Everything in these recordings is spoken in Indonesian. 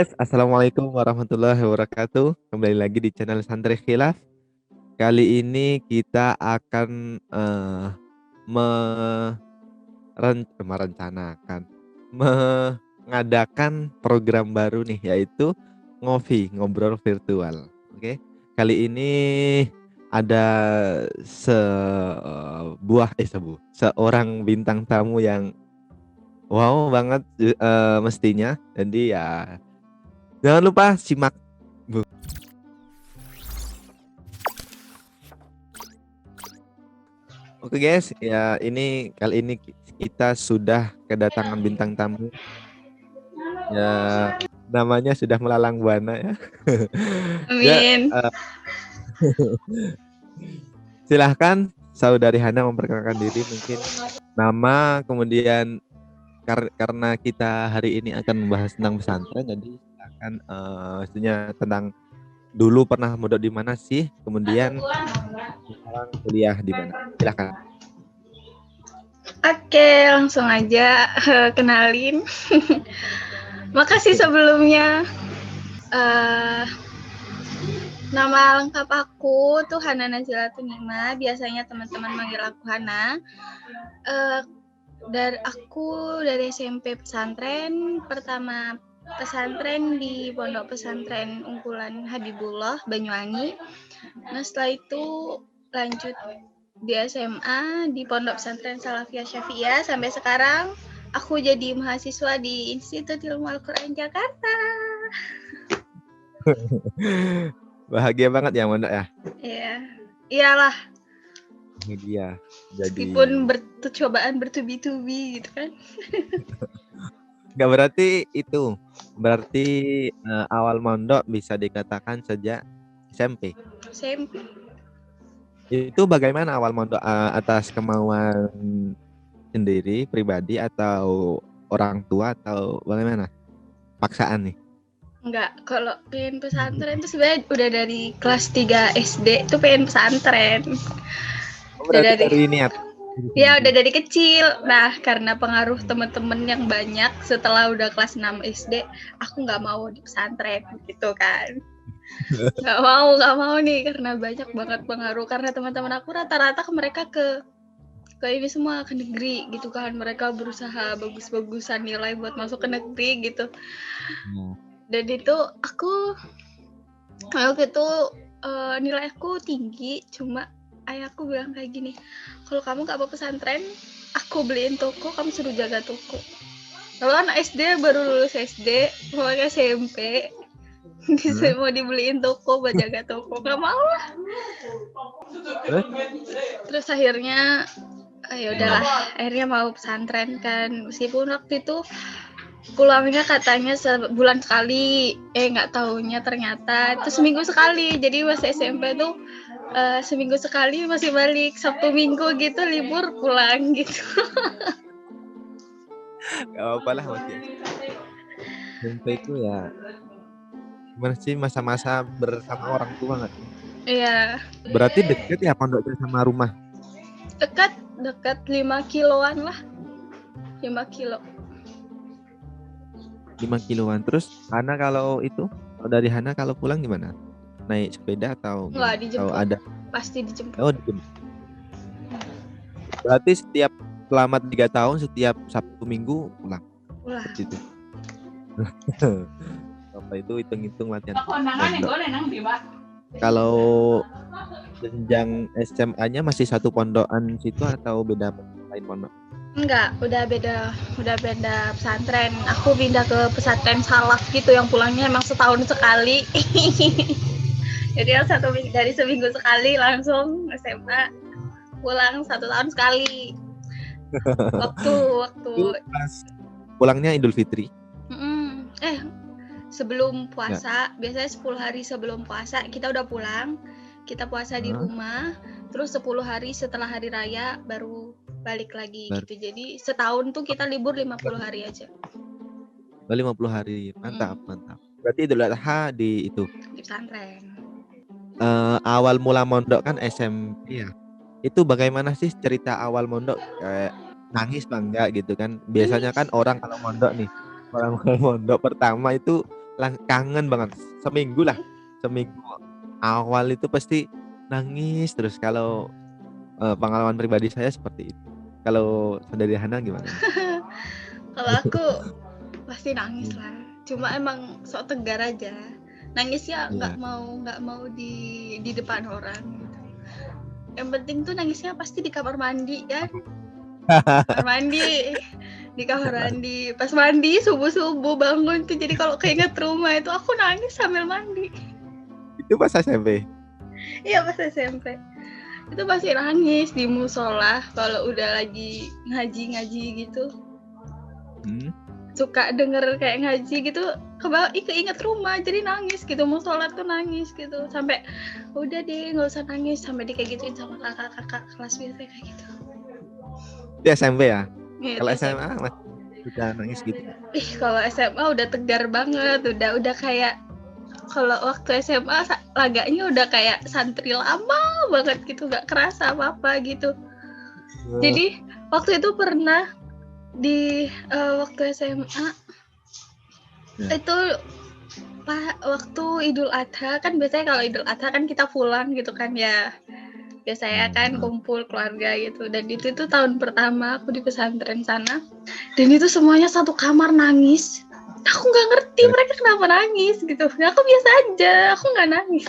guys, Assalamualaikum warahmatullahi wabarakatuh. Kembali lagi di channel Santri Khilaf. Kali ini kita akan merencanakan, mengadakan program baru nih, yaitu ngobrol virtual. Oke, kali ini ada seorang bintang tamu yang wow banget, mestinya. Jadi ya jangan lupa simak. Oke guys, ya ini kali ini kita sudah kedatangan bintang tamu. Ya namanya sudah melalang buana ya. Ya, Amin. silahkan Saudari Hana memperkenalkan diri, mungkin nama, kemudian karena kita hari ini akan membahas tentang pesantren, jadi silahkan maksudnya tentang dulu pernah mondok di mana sih, kemudian sekarang kuliah di mana. Silahkan. Oke, langsung aja kenalin. Makasih sebelumnya. Nama lengkap aku tuh Hana Nazila Tunima. Biasanya teman-teman manggil aku Hana. Dari SMP pesantren. Pertama pesantren di Pondok Pesantren Unggulan Habibullah Banyuwangi. Nah setelah itu lanjut di SMA di Pondok Pesantren Salafiyah Syafi'iyah sampai sekarang aku jadi mahasiswa di Institut Ilmu Al-Quran Jakarta. Bahagia banget ya mondok ya. Iya, iyalah. Bahagia. Jadi Meskipun cobaan bertubi-tubi gitu kan. nggak berarti awal mondok bisa dikatakan sejak SMP. SMP. Itu bagaimana awal mondok, atas kemauan sendiri pribadi atau orang tua atau bagaimana? Paksaan nih. Enggak, kalau pengen pesantren itu sebenarnya udah dari kelas 3 SD tuh pengen pesantren. Udah dari niat. Ya udah dari kecil. Nah karena pengaruh temen-temen yang banyak setelah udah kelas 6 SD, aku nggak mau di pesantren gitu kan. Nggak mau nih karena banyak banget pengaruh. Karena teman-teman aku rata-rata mereka ke ini semua ke negeri gitu kan. Mereka berusaha bagus-bagusan nilai buat masuk ke negeri gitu. Dan itu aku waktu itu nilai aku tinggi, cuma ayahku bilang kayak gini, kalau kamu gak mau pesantren, aku beliin toko, kamu suruh jaga toko. Kalau anak SD baru lulus SD, mau SMP, mau dibeliin toko buat jaga toko, gak mau lah. Terus akhirnya ya udahlah, akhirnya mau pesantren kan, meskipun waktu itu pulangnya katanya sebulan sekali, nggak taunya ternyata itu seminggu sekali. Jadi masih SMP tuh seminggu sekali masih balik, Sabtu Minggu gitu libur pulang gitu. Gak apa-apa lah masih SMP itu ya masih masa-masa bersama orang tua nggak? Iya. Berarti deket ya pondoknya sama rumah? Dekat 5 kiloan lah. 5 kilo. 5 kiloan. Terus Hana kalau dari Hana kalau pulang gimana? Naik sepeda atau nggak dijemput? Ada? Pasti dijemput. Oh, dijemput. Berarti selama 3 tahun setiap Sabtu Minggu pulang. Gitu. Apa itu hitung-hitung latihan. Kalau jenjang SMA-nya masih satu pondokan situ atau beda lain pondok? Enggak, udah beda pesantren. Aku pindah ke pesantren Salaf gitu yang pulangnya emang setahun sekali. Jadi yang dari seminggu sekali langsung SMA pulang 1 tahun sekali. Waktu pulangnya Idul Fitri. Sebelum puasa, biasanya 10 hari sebelum puasa kita udah pulang. Kita puasa di rumah, terus 10 hari setelah hari raya baru balik lagi gitu. Jadi setahun tuh kita libur 50 hari aja. 50 hari, mantap. Berarti Idul Adha di pesantren. Awal mula mondok kan SMP ya. Itu bagaimana sih cerita awal mondok? Kayak nangis bangga gitu kan? Biasanya kan orang kalau mondok nih, orang mondok pertama itu kangen banget. Seminggu lah, seminggu awal itu pasti nangis terus. Kalau pengalaman pribadi saya seperti itu. Kalau Saudari Hana gimana? Kalau aku pasti nangis lah. Cuma emang sok tegar aja. Nangisnya Iya. nggak mau di depan orang gitu. Yang penting tuh nangisnya pasti di kamar mandi kan. Kamar mandi, di kamar mandi. Pas mandi subuh bangun tuh, jadi kalau keinget rumah itu aku nangis sambil mandi. Itu pas SMP. Iya pas SMP. Itu pasti nangis di musola kalau udah lagi ngaji gitu. Suka denger kayak ngaji gitu, keinget rumah jadi nangis gitu. Musola tuh nangis gitu sampai udah deh nggak usah nangis, sampai di kayak gituin sama kakak kelas biasa kayak gitu. Di SMP ya? Ya, kalau SMA udah nangis gitu. Kalau SMA udah tegar banget, udah kayak kalau waktu SMA laganya udah kayak santri lama banget gitu, nggak kerasa apa-apa gitu. Jadi waktu itu pernah di waktu SMA itu waktu Idul Adha kan, biasanya kalau Idul Adha kan kita pulang gitu kan ya, biasanya kan kumpul keluarga gitu. Dan itu tuh tahun pertama aku di pesantren sana, dan itu semuanya satu kamar nangis. Aku nggak ngerti mereka kenapa nangis gitu. Aku biasa aja, aku nggak nangis.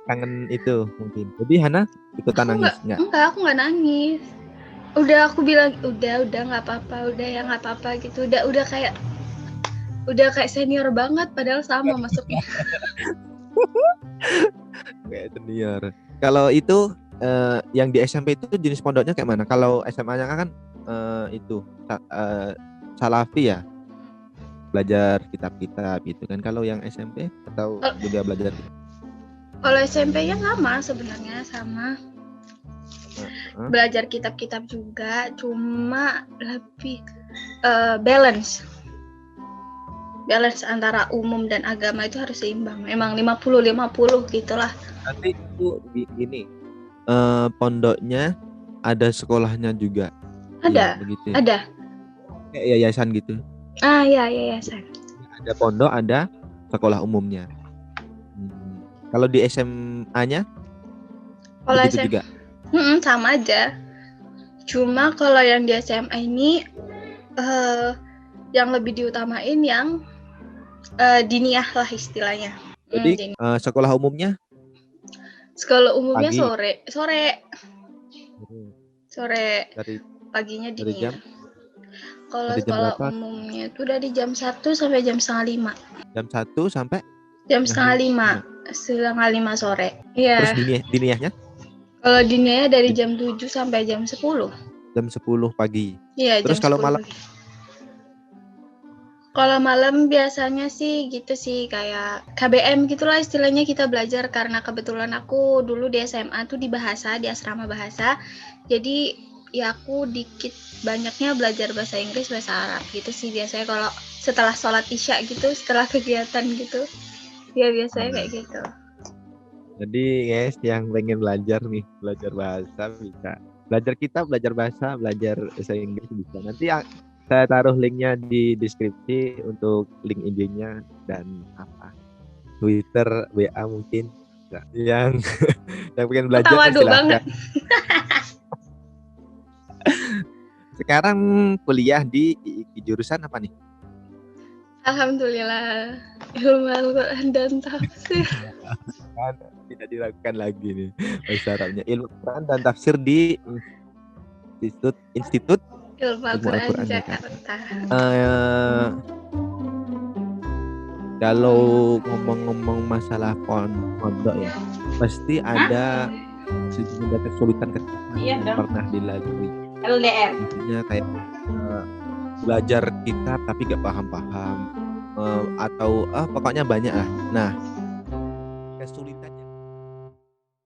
Kangen itu mungkin. Jadi Hana ikutan nangis nggak? Enggak, aku nggak nangis. Udah aku bilang udah nggak apa-apa, udah ya nggak apa-apa gitu. Udah kayak senior banget padahal sama masuknya. Kayak senior. Kalau itu yang di SMP itu jenis pondoknya kayak mana? Kalau SMA-nya kan itu Salafi ya, belajar kitab-kitab gitu kan. Kalau yang SMP atau juga belajar? Kalau SMP-nya sama sebenarnya, sama. Belajar kitab-kitab juga, cuma lebih balance antara umum dan agama itu harus seimbang. Memang 50-50 gitulah. Nanti itu ini pondoknya ada sekolahnya juga. Ada, ya, begitu. Ada. Kayak yayasan gitu. Iya, yayasan. Ada pondok, ada sekolah umumnya. Kalau di SMA-nya kalau begitu juga? Sama aja. Cuma kalau yang di SMA ini yang lebih diutamain yang diniyah lah istilahnya. Jadi sekolah umumnya? Sekolah umumnya pagi. sore. Paginya diniyah. Kalau sekolah umumnya itu dari jam 1 sampai jam 4:30. Jam 1 sampai? Jam 4:30. 4:30 sore. Iya. Terus diniyahnya? Kalau diniyahnya dari jam 7 sampai jam 10. Jam 10 pagi. Iya, terus jam kalau malam? Kalau malam biasanya sih gitu sih, kayak KBM gitulah istilahnya kita belajar, karena kebetulan aku dulu di SMA tuh di asrama bahasa. Jadi ya aku dikit banyaknya belajar bahasa Inggris, bahasa Arab gitu sih biasanya kalau setelah sholat Isya gitu, setelah kegiatan gitu. Ya biasanya kayak gitu. Jadi guys, yang pengen belajar bahasa bisa. Belajar kitab, belajar bahasa, belajar bahasa Inggris bisa. Nanti saya taruh linknya di deskripsi untuk link IG-nya dan Twitter, WA mungkin. Yang pengen belajar silahkan. Sekarang kuliah di jurusan apa nih? Alhamdulillah, ilmu Al-Quran dan tafsir. Tidak dilakukan lagi nih bahasa Arabnya. Ilmu Quran dan tafsir di Institut Ilmu Al-Quran Jakarta. Kalau ngomong masalah pondok ya, pasti ada sejumlah kesulitan yang pernah dilalui. LDR. Intinya kayak belajar kitab tapi gak paham-paham, atau pokoknya banyak lah. Nah,